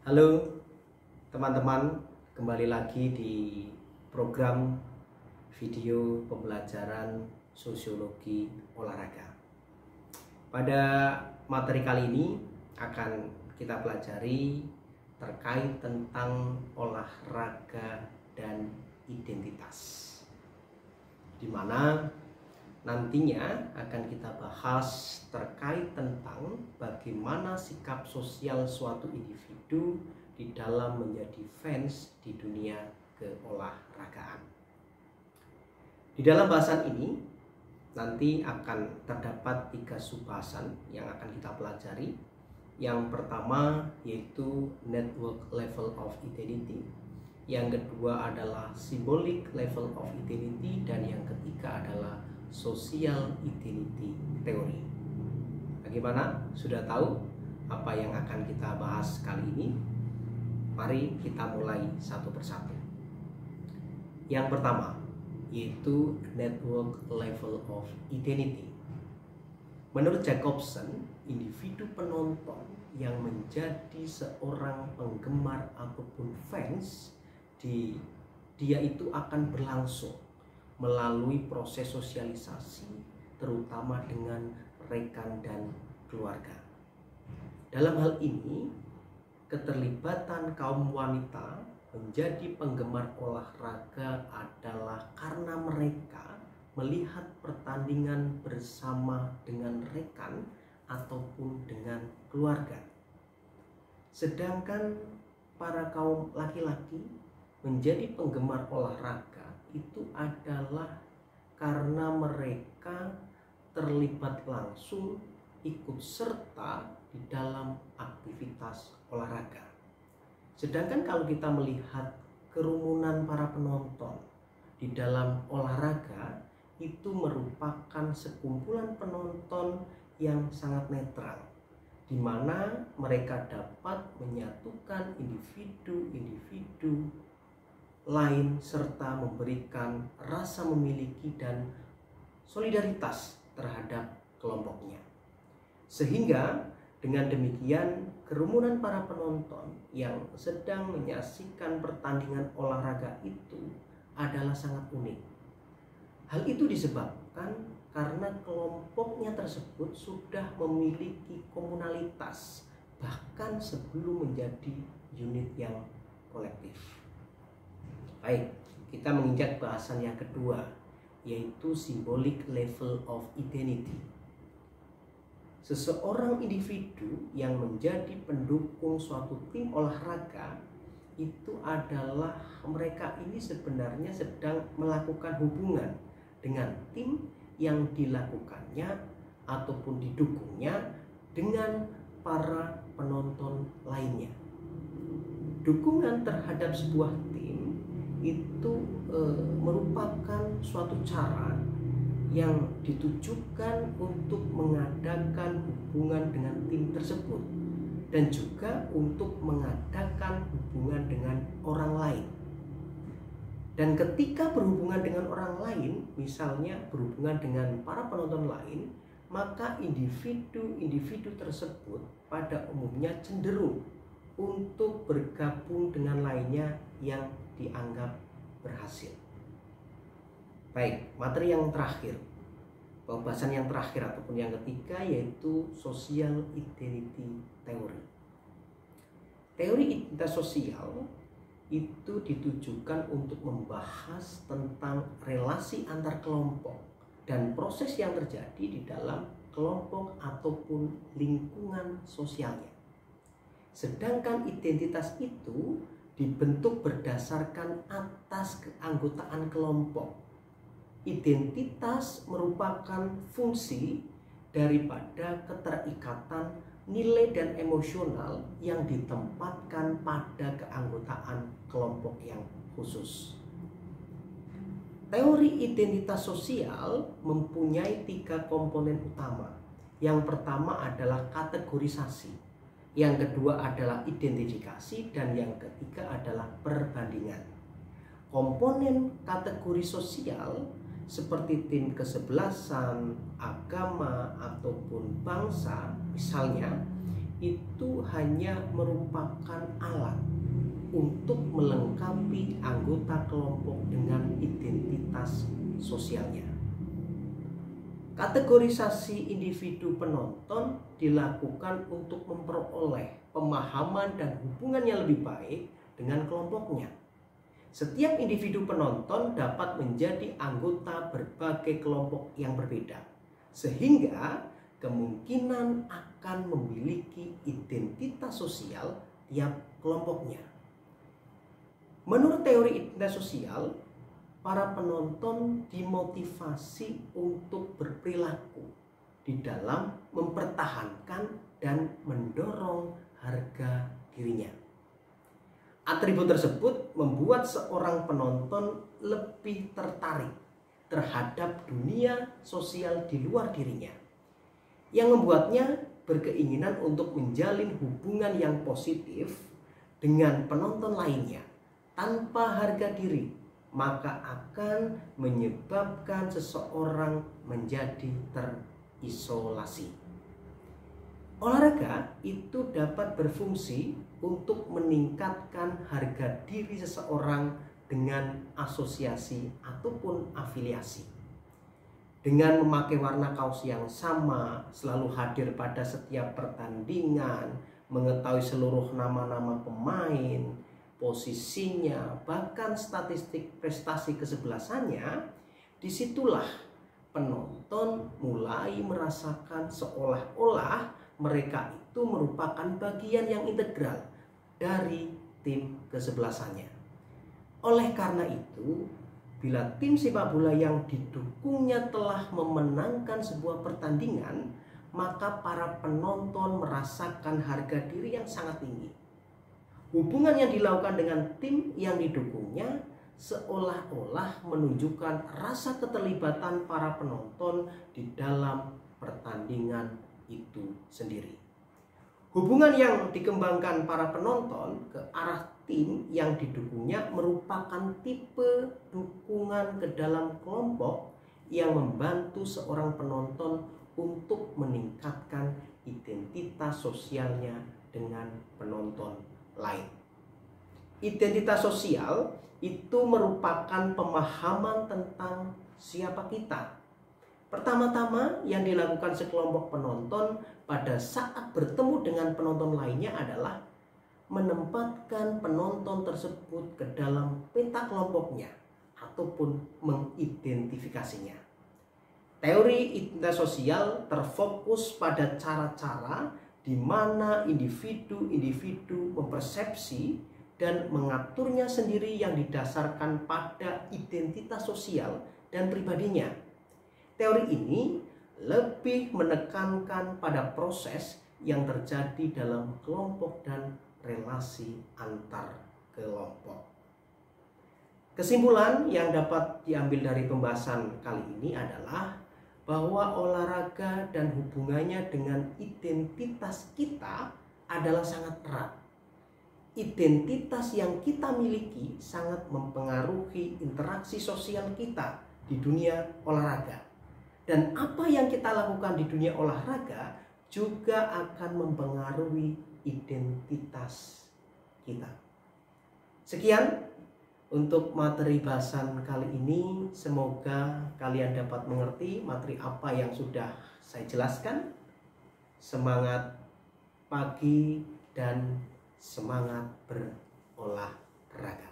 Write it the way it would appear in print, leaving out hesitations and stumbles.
Halo teman-teman, kembali lagi di program video pembelajaran sosiologi olahraga. Pada materi kali ini akan kita pelajari terkait tentang olahraga dan identitas, di mana nantinya akan kita bahas terkait tentang bagaimana sikap sosial suatu individu di dalam menjadi fans di dunia keolahragaan. Di dalam bahasan ini nanti akan terdapat 3 subbahasan yang akan kita pelajari. Yang pertama yaitu network level of identity, yang kedua adalah symbolic level of identity, dan yang ketiga adalah social identity theory. Bagaimana? Sudah tahu apa yang akan kita bahas kali ini? Mari kita mulai satu persatu. Yang pertama yaitu network level of identity. Menurut Jacobson, individu penonton yang menjadi seorang penggemar ataupun fans dia itu akan berlangsung melalui proses sosialisasi, terutama dengan rekan dan keluarga. Dalam hal ini, keterlibatan kaum wanita menjadi penggemar olahraga adalah karena mereka melihat pertandingan bersama dengan rekan ataupun dengan keluarga. Sedangkan para kaum laki-laki menjadi penggemar olahraga itu adalah karena mereka terlibat langsung, ikut serta di dalam aktivitas olahraga. Sedangkan kalau kita melihat kerumunan para penonton di dalam olahraga, itu merupakan sekumpulan penonton yang sangat netral, di mana mereka dapat menyatukan individu-individu lain serta memberikan rasa memiliki dan solidaritas terhadap kelompoknya. Sehingga dengan demikian kerumunan para penonton yang sedang menyaksikan pertandingan olahraga itu adalah sangat unik. Hal itu disebabkan karena kelompoknya tersebut sudah memiliki komunalitas bahkan sebelum menjadi unit yang kolektif. Baik, kita menginjak bahasan yang kedua, yaitu symbolic level of identity. Seseorang individu yang menjadi pendukung suatu tim olahraga itu adalah mereka ini sebenarnya sedang melakukan hubungan dengan tim yang dilakukannya ataupun didukungnya dengan para penonton lainnya. Dukungan terhadap sebuah tim itu merupakan suatu cara yang ditujukan untuk mengadakan hubungan dengan tim tersebut dan juga untuk mengadakan hubungan dengan orang lain. Dan ketika berhubungan dengan orang lain, misalnya berhubungan dengan para penonton lain, maka individu-individu tersebut pada umumnya cenderung untuk bergabung dengan lainnya yang dianggap berhasil. Baik, materi yang terakhir, pembahasan yang terakhir ataupun yang ketiga yaitu social identity theory. Teori identitas sosial itu ditujukan untuk membahas tentang relasi antar kelompok dan proses yang terjadi di dalam kelompok ataupun lingkungan sosialnya. Sedangkan identitas itu dibentuk berdasarkan atas keanggotaan kelompok. Identitas merupakan fungsi daripada keterikatan nilai dan emosional yang ditempatkan pada keanggotaan kelompok yang khusus. Teori identitas sosial mempunyai 3 komponen utama. Yang pertama adalah kategorisasi, yang kedua adalah identifikasi, dan yang ketiga adalah perbandingan. Komponen kategori sosial seperti tim kesebelasan, agama, ataupun bangsa misalnya, itu hanya merupakan alat untuk melengkapi anggota kelompok dengan identitas sosialnya. Kategorisasi individu penonton dilakukan untuk memperoleh pemahaman dan hubungan yang lebih baik dengan kelompoknya. Setiap individu penonton dapat menjadi anggota berbagai kelompok yang berbeda, sehingga kemungkinan akan memiliki identitas sosial tiap kelompoknya. Menurut teori identitas sosial, para penonton dimotivasi untuk berperilaku di dalam mempertahankan dan mendorong harga dirinya. Atribut tersebut membuat seorang penonton lebih tertarik terhadap dunia sosial di luar dirinya, yang membuatnya berkeinginan untuk menjalin hubungan yang positif dengan penonton lainnya tanpa harga diri, maka akan menyebabkan seseorang menjadi terisolasi. Olahraga itu dapat berfungsi untuk meningkatkan harga diri seseorang dengan asosiasi ataupun afiliasi. Dengan memakai warna kaos yang sama, selalu hadir pada setiap pertandingan, mengetahui seluruh nama-nama pemain, posisinya, bahkan statistik prestasi kesebelasannya, disitulah penonton mulai merasakan seolah-olah mereka itu merupakan bagian yang integral dari tim kesebelasannya. Oleh karena itu, bila tim sepak bola yang didukungnya telah memenangkan sebuah pertandingan, maka para penonton merasakan harga diri yang sangat tinggi. Hubungan yang dilakukan dengan tim yang didukungnya seolah-olah menunjukkan rasa keterlibatan para penonton di dalam pertandingan itu sendiri. Hubungan yang dikembangkan para penonton ke arah tim yang didukungnya merupakan tipe dukungan ke dalam kelompok yang membantu seorang penonton untuk meningkatkan identitas sosialnya dengan penonton lain. Identitas sosial itu merupakan pemahaman tentang siapa kita. Pertama-tama yang dilakukan sekelompok penonton pada saat bertemu dengan penonton lainnya adalah menempatkan penonton tersebut ke dalam peta kelompoknya ataupun mengidentifikasinya. Teori identitas sosial terfokus pada cara-cara di mana individu-individu mempersepsi dan mengaturnya sendiri yang didasarkan pada identitas sosial dan pribadinya. Teori ini lebih menekankan pada proses yang terjadi dalam kelompok dan relasi antar kelompok. Kesimpulan yang dapat diambil dari pembahasan kali ini adalah bahwa olahraga dan hubungannya dengan identitas kita adalah sangat erat. Identitas yang kita miliki sangat mempengaruhi interaksi sosial kita di dunia olahraga. Dan apa yang kita lakukan di dunia olahraga juga akan mempengaruhi identitas kita. Sekian untuk materi bahasan kali ini. Semoga kalian dapat mengerti materi apa yang sudah saya jelaskan. Semangat pagi dan semangat berolahraga.